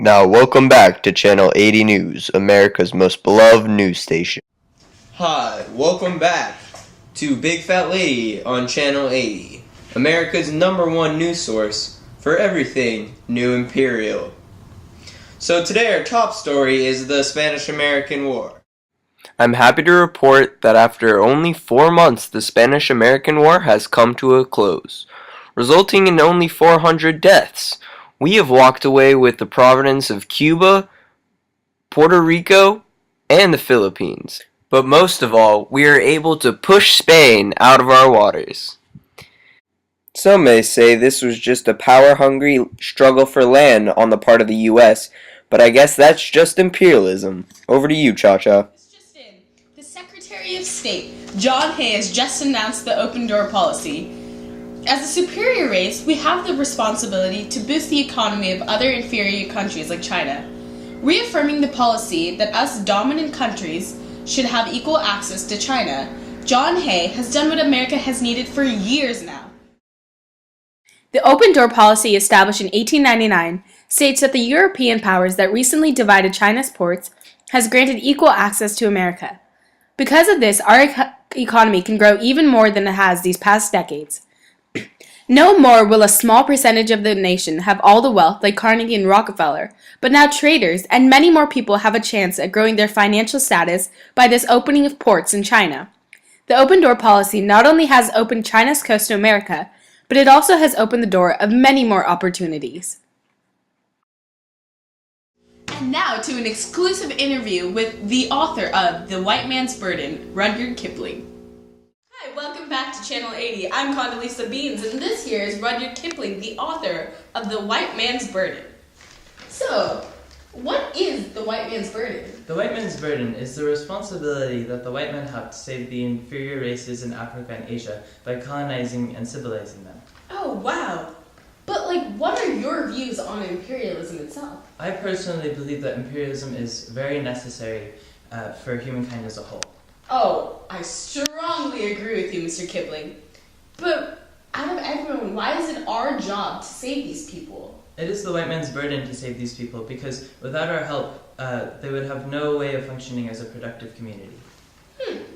Now, welcome back to Channel 80 News, America's most beloved news station. Hi, welcome back to Big Fat Lady on Channel 80, America's #1 news source for everything New Imperial. So today our top story is the Spanish-American War. I'm happy to report that after only 4 months, the Spanish-American War has come to a close, resulting in only 400 deaths. We have walked away with the province of Cuba, Puerto Rico, and the Philippines. But most of all, we are able to push Spain out of our waters. Some may say this was just a power-hungry struggle for land on the part of the U.S., but I guess that's just imperialism. Over to you, Cha-Cha. The Secretary of State, John Hay, has just announced the open door policy. As a superior race, we have the responsibility to boost the economy of other inferior countries like China. Reaffirming the policy that us dominant countries should have equal access to China, John Hay has done what America has needed for years now. The open door policy, established in 1899, states that the European powers that recently divided China's ports has granted equal access to America. Because of this, our economy can grow even more than it has these past decades. No more will a small percentage of the nation have all the wealth like Carnegie and Rockefeller, but now traders and many more people have a chance at growing their financial status by this opening of ports in China. The open door policy not only has opened China's coast to America, but it also has opened the door of many more opportunities. And now to an exclusive interview with the author of The White Man's Burden, Rudyard Kipling. Hi, welcome back to Channel 80. I'm Condoleezza Beans, and this here is Rudyard Kipling, the author of The White Man's Burden. So, what is the white man's burden? The white man's burden is the responsibility that the white men have to save the inferior races in Africa and Asia by colonizing and civilizing them. Oh, wow. But, what are your views on imperialism itself? I personally believe that imperialism is very necessary for humankind as a whole. Oh, I strongly agree with you, Mr. Kipling. But out of everyone, why is it our job to save these people? It is the white man's burden to save these people because without our help, they would have no way of functioning as a productive community.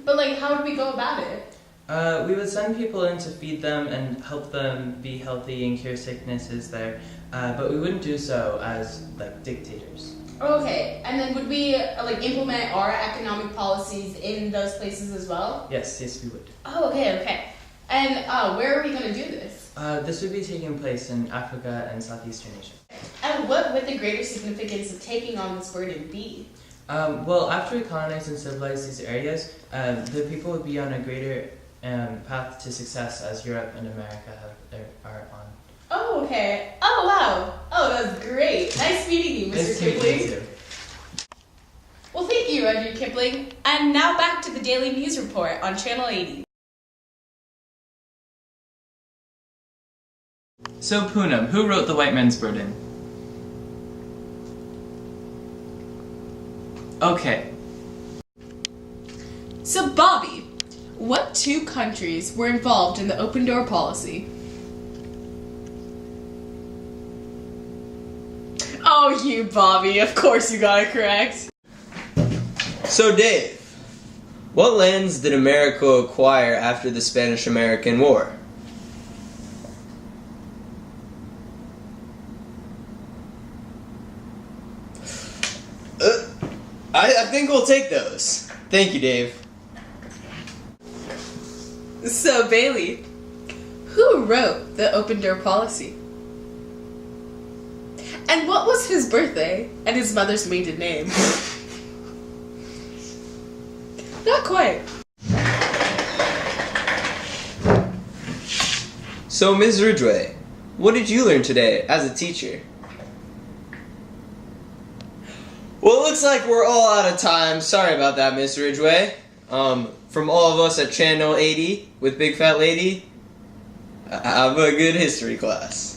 But how do we go about it? We would send people in to feed them and help them be healthy and cure sicknesses there, but we wouldn't do so as dictators. Okay, and then would we implement our economic policies in those places as well? Yes, we would. Oh, okay. And where are we going to do this? This would be taking place in Africa and Southeastern Asia. And what would the greater significance of taking on this burden be? Well, after we colonize and civilize these areas, the people would be on a greater path to success as Europe and America are on. Oh, okay. Oh, wow. Oh, that's great. Nice meeting you, Mr. Kipling. Nice to meet you. Well, thank you, Rudyard Kipling. And now back to the Daily News Report on Channel 80. So, Poonam, who wrote The White Man's Burden? Okay. So, Bobby, what two countries were involved in the open door policy? Oh, you, Bobby. Of course you got it correct. So, Dave, what lands did America acquire after the Spanish-American War? I think we'll take those. Thank you, Dave. So, Bailey, who wrote the open door policy? And what was his birthday and his mother's maiden name? Not quite. So, Ms. Ridgway, what did you learn today as a teacher? Well, it looks like we're all out of time. Sorry about that, Ms. Ridgway. From all of us at Channel 80 with Big Fat Lady, have a good history class.